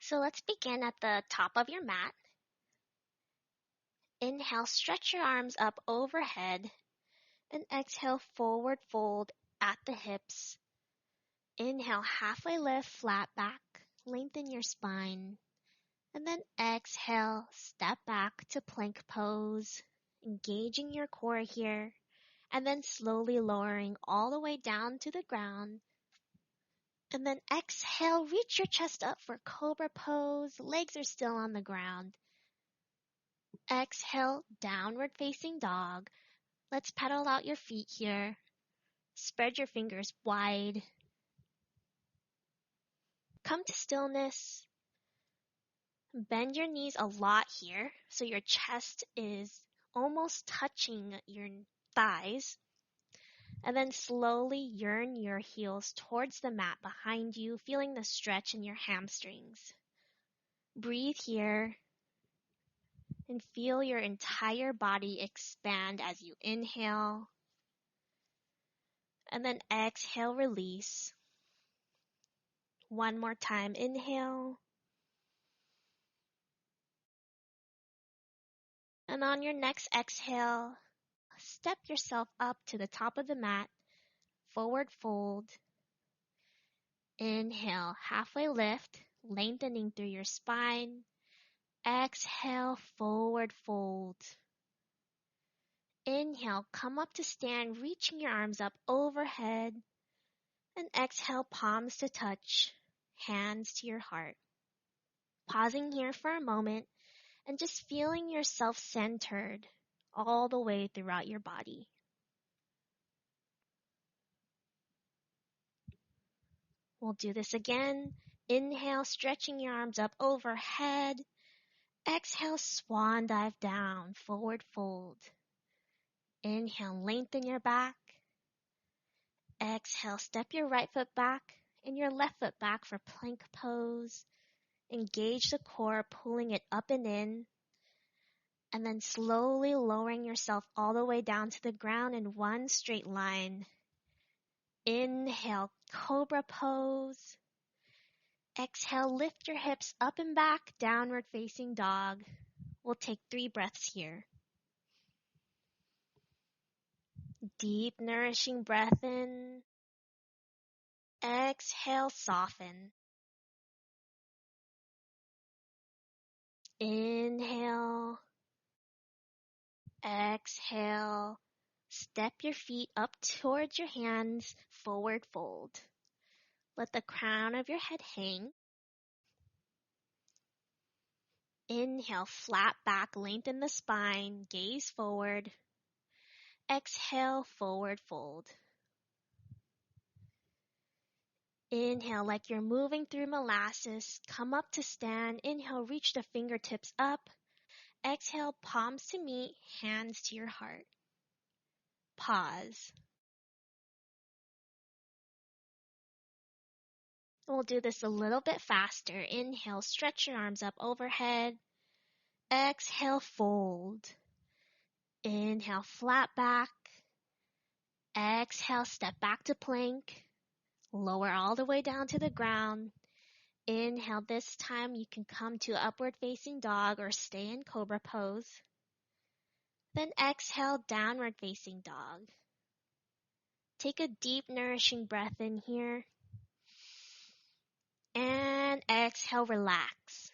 So let's begin at the top of your mat. Inhale, stretch your arms up overhead, and exhale, forward fold at the hips. Inhale, halfway lift, flat back, lengthen your spine. And then exhale, step back to plank pose, engaging your core here, and then slowly lowering all the way down to the ground. And then exhale, reach your chest up for cobra pose, legs are still on the ground. Exhale, downward facing dog. Let's pedal out your feet here. Spread your fingers wide. Come to stillness. Bend your knees a lot here, so your chest is almost touching your thighs. And then slowly yearn your heels towards the mat behind you, feeling the stretch in your hamstrings. Breathe here and feel your entire body expand as you inhale. And then exhale, release. One more time, inhale. And on your next exhale, step yourself up to the top of the mat, forward fold. Inhale, halfway lift, lengthening through your spine. Exhale, forward fold. Inhale, come up to stand, reaching your arms up overhead. And exhale, palms to touch, hands to your heart. Pausing here for a moment and just feeling yourself centered all the way throughout your body. We'll do this again. Inhale, stretching your arms up overhead. Exhale, swan dive down, forward fold. Inhale, lengthen your back. Exhale, step your right foot back and your left foot back for plank pose. Engage the core, pulling it up and in. And then slowly lowering yourself all the way down to the ground in one straight line. Inhale, cobra pose. Exhale, lift your hips up and back, downward facing dog. We'll take 3 breaths here. Deep, nourishing breath in. Exhale, soften. Inhale. Exhale. Step your feet up towards your hands, forward fold. Let the crown of your head hang. Inhale, flat back, lengthen the spine, gaze forward. Exhale, forward fold. Inhale, like you're moving through molasses. Come up to stand. Inhale, reach the fingertips up. Exhale, palms to meet, hands to your heart. Pause. We'll do this a little bit faster. Inhale, stretch your arms up overhead. Exhale, fold. Inhale, flat back. Exhale, step back to plank. Lower all the way down to the ground. Inhale, this time you can come to upward facing dog or stay in cobra pose. Then exhale, downward facing dog. Take a deep, nourishing breath in here. And exhale, relax.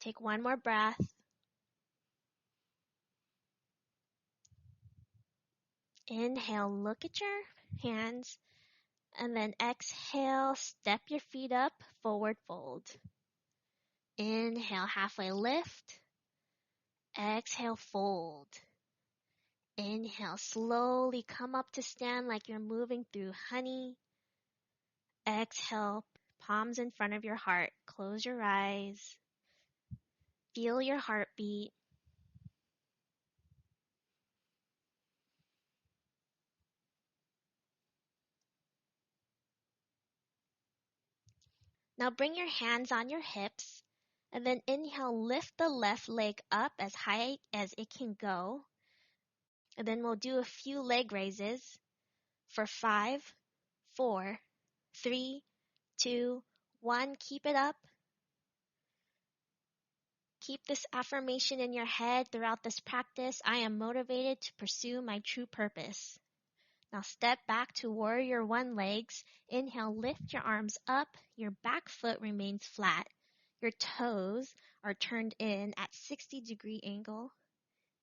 Take one more breath. Inhale, look at your hands. And then exhale, step your feet up, forward fold. Inhale, halfway lift. Exhale, fold. Inhale, slowly come up to stand like you're moving through honey. Exhale, palms in front of your heart. Close your eyes. Feel your heartbeat. Now bring your hands on your hips. And then inhale, lift the left leg up as high as it can go. And then we'll do a few leg raises for 5, 4, 3, 2, 1, keep it up. Keep this affirmation in your head throughout this practice. I am motivated to pursue my true purpose. Now step back to warrior 1 legs. Inhale, lift your arms up. Your back foot remains flat. Your toes are turned in at 60-degree angle.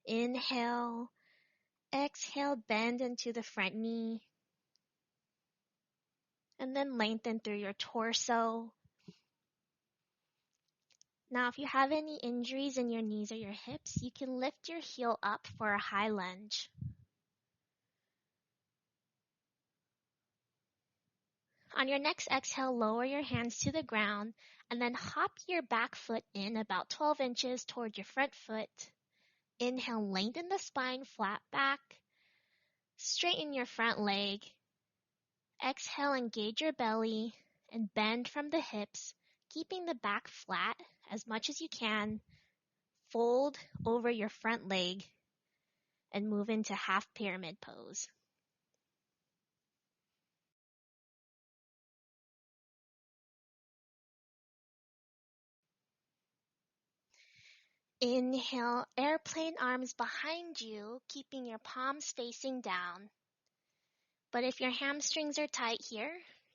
Inhale. Exhale, bend into the front knee. And then lengthen through your torso. Now, if you have any injuries in your knees or your hips, you can lift your heel up for a high lunge. On your next exhale, lower your hands to the ground and then hop your back foot in about 12 inches toward your front foot. Inhale, lengthen the spine, flat back. Straighten your front leg. Exhale, engage your belly and bend from the hips, keeping the back flat as much as you can. Fold over your front leg and move into half pyramid pose. Inhale, airplane arms behind you, keeping your palms facing down. But if your hamstrings are tight here,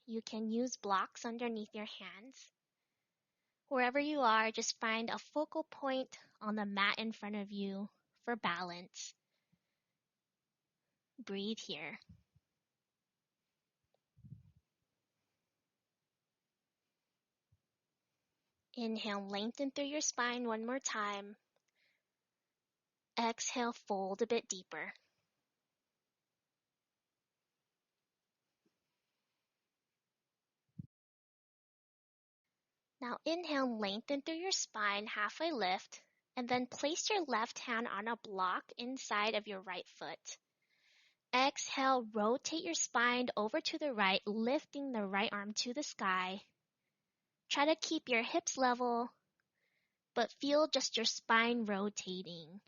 you can use blocks underneath your hands. Wherever you are, just find a focal point on the mat in front of you for balance. Breathe here. Inhale, lengthen through your spine one more time. Exhale, fold a bit deeper. Now inhale, lengthen through your spine, halfway lift, and then place your left hand on a block inside of your right foot. Exhale, rotate your spine over to the right, lifting the right arm to the sky. Try to keep your hips level, but feel just your spine rotating.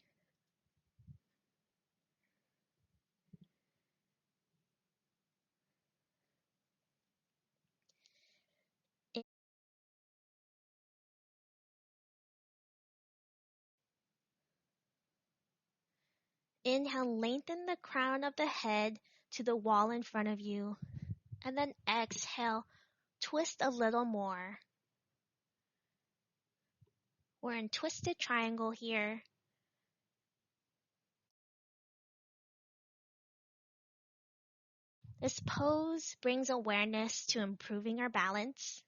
Inhale, lengthen the crown of the head to the wall in front of you. And then exhale, twist a little more. We're in twisted triangle here. This pose brings awareness to improving our balance.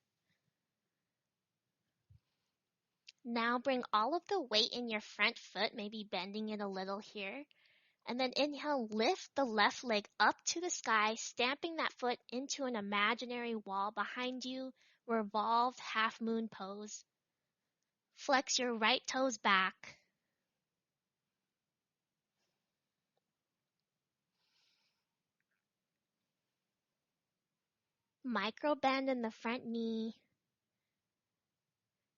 Now bring all of the weight in your front foot, maybe bending it a little here. And then inhale, lift the left leg up to the sky, stamping that foot into an imaginary wall behind you, revolved half moon pose. Flex your right toes back. Micro bend in the front knee.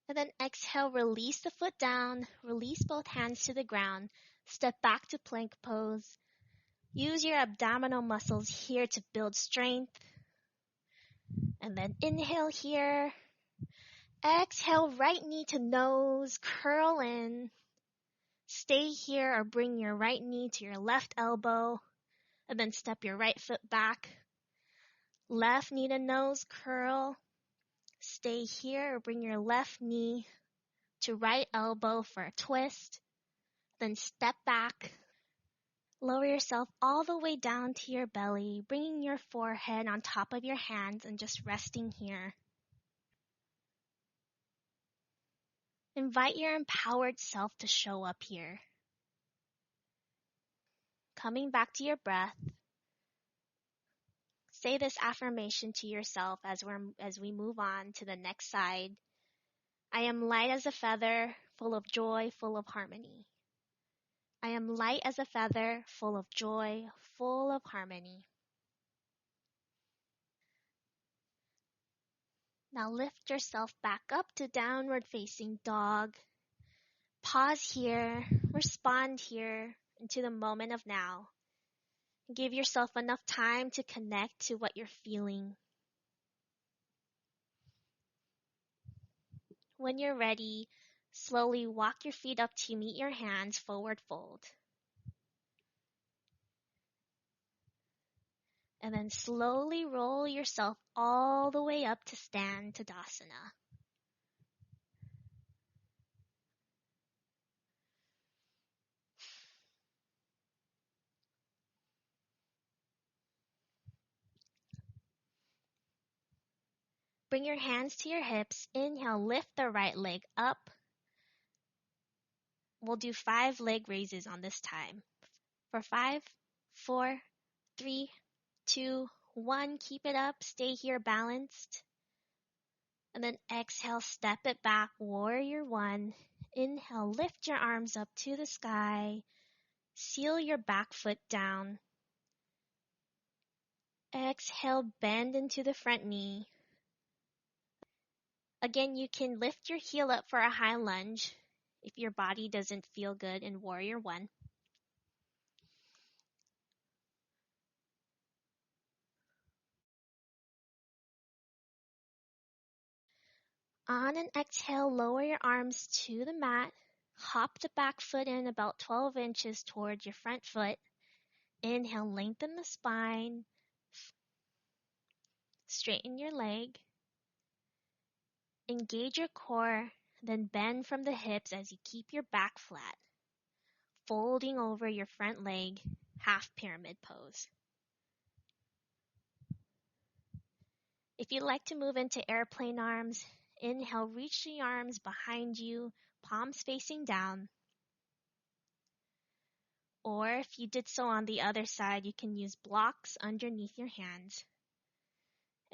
And then exhale, release the foot down, release both hands to the ground, step back to plank pose. Use your abdominal muscles here to build strength. And then inhale here. Exhale, right knee to nose, curl in. Stay here or bring your right knee to your left elbow. And then step your right foot back. Left knee to nose, curl. Stay here or bring your left knee to right elbow for a twist. Then step back. Lower yourself all the way down to your belly, bringing your forehead on top of your hands and just resting here. Invite your empowered self to show up here. Coming back to your breath, say this affirmation to yourself as we move on to the next side. I am light as a feather, full of joy, full of harmony. I am light as a feather, full of joy, full of harmony. Now lift yourself back up to downward facing dog. Pause here, respond here into the moment of now. Give yourself enough time to connect to what you're feeling. When you're ready, slowly walk your feet up to meet your hands, forward fold. And then slowly roll yourself all the way up to stand Tadasana. Bring your hands to your hips. Inhale, lift the right leg up. We'll do 5 leg raises on this time. For 5, 4, 3, 2, 1. Keep it up. Stay here balanced. And then exhale, step it back, warrior 1. Inhale, lift your arms up to the sky. Seal your back foot down. Exhale, bend into the front knee. Again, you can lift your heel up for a high lunge if your body doesn't feel good in warrior 1. On an exhale, lower your arms to the mat. Hop the back foot in about 12 inches towards your front foot. Inhale, lengthen the spine. Straighten your leg. Engage your core, then bend from the hips as you keep your back flat. Folding over your front leg, half pyramid pose. If you'd like to move into airplane arms, inhale, reach the arms behind you, palms facing down. Or if you did so on the other side, you can use blocks underneath your hands.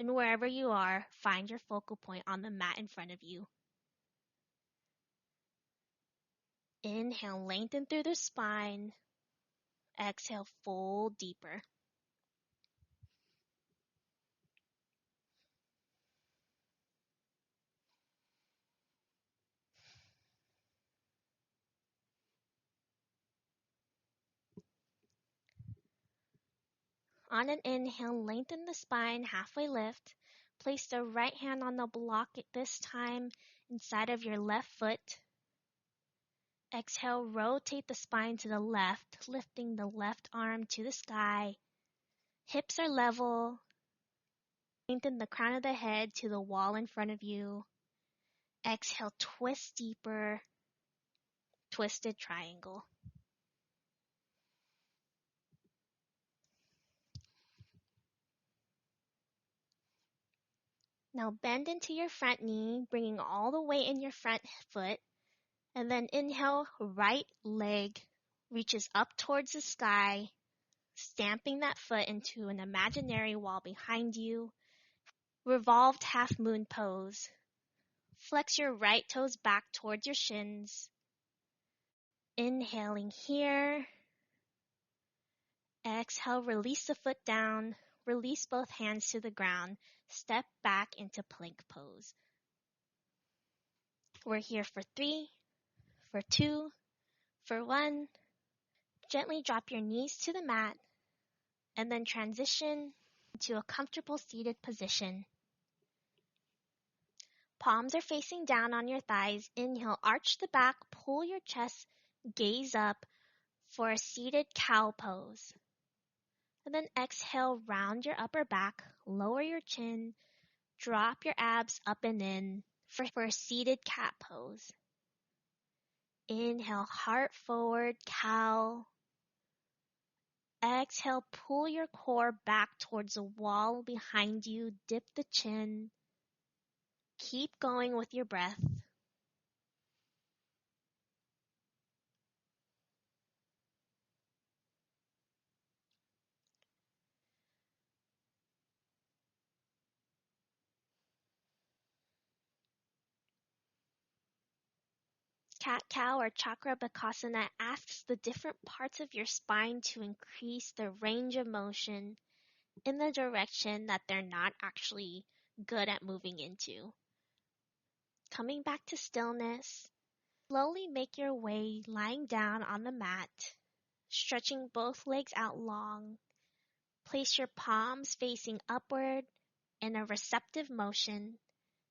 And wherever you are, find your focal point on the mat in front of you. Inhale, lengthen through the spine. Exhale, fold deeper. On an inhale, lengthen the spine, halfway lift. Place the right hand on the block at this time inside of your left foot. Exhale, rotate the spine to the left, lifting the left arm to the sky. Hips are level. Lengthen the crown of the head to the wall in front of you. Exhale, twist deeper. Twisted triangle. Now bend into your front knee, bringing all the weight in your front foot. And then inhale, right leg reaches up towards the sky, stamping that foot into an imaginary wall behind you. Revolved half moon pose. Flex your right toes back towards your shins. Inhaling here. Exhale, release the foot down. Release both hands to the ground. Step back into plank pose. We're here for 3, for 2, for 1. Gently drop your knees to the mat and then transition to a comfortable seated position. Palms are facing down on your thighs. Inhale, arch the back, pull your chest, gaze up for a seated cow pose. And then exhale, round your upper back, lower your chin, drop your abs up and in for a seated cat pose. Inhale, heart forward, cow. Exhale, pull your core back towards the wall behind you, dip the chin. Keep going with your breath. Cat-cow or chakra bakasana asks the different parts of your spine to increase the range of motion in the direction that they're not actually good at moving into. Coming back to stillness, slowly make your way lying down on the mat, stretching both legs out long. Place your palms facing upward in a receptive motion,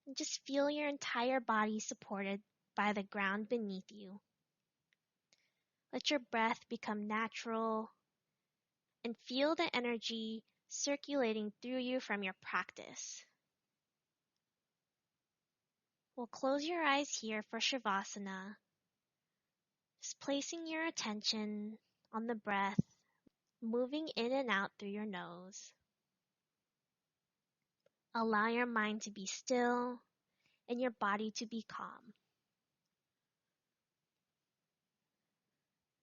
And just feel your entire body supported by the ground beneath you. Let your breath become natural and feel the energy circulating through you from your practice. We'll close your eyes here for Shavasana, just placing your attention on the breath, moving in and out through your nose. Allow your mind to be still and your body to be calm.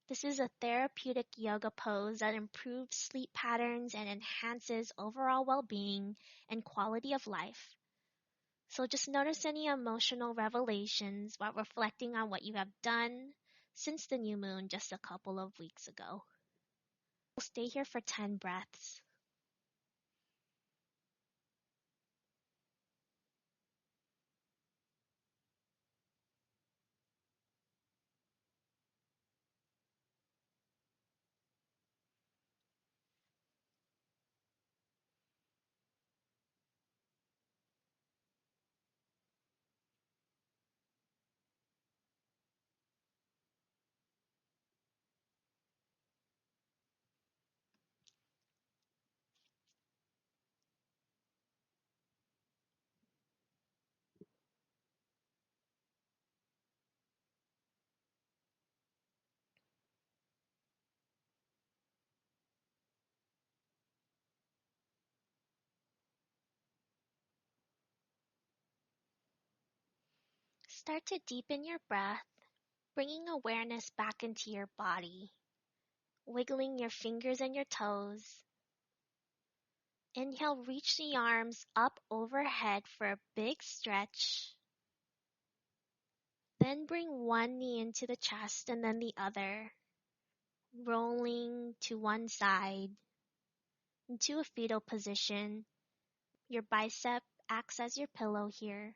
This is a therapeutic yoga pose that improves sleep patterns and enhances overall well-being and quality of life. So just notice any emotional revelations while reflecting on what you have done since the new moon just a couple of weeks ago. We'll stay here for 10 breaths. Start to deepen your breath, bringing awareness back into your body, wiggling your fingers and your toes. Inhale, reach the arms up overhead for a big stretch. Then bring one knee into the chest and then the other, rolling to one side into a fetal position. Your bicep acts as your pillow here.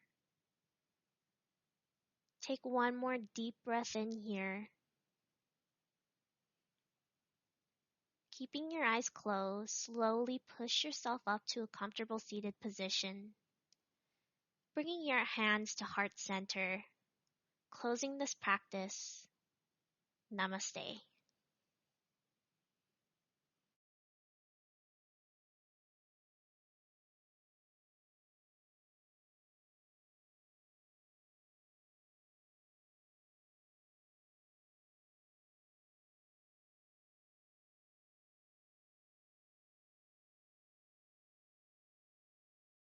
Take one more deep breath in here. Keeping your eyes closed, slowly push yourself up to a comfortable seated position. Bringing your hands to heart center. Closing this practice. Namaste.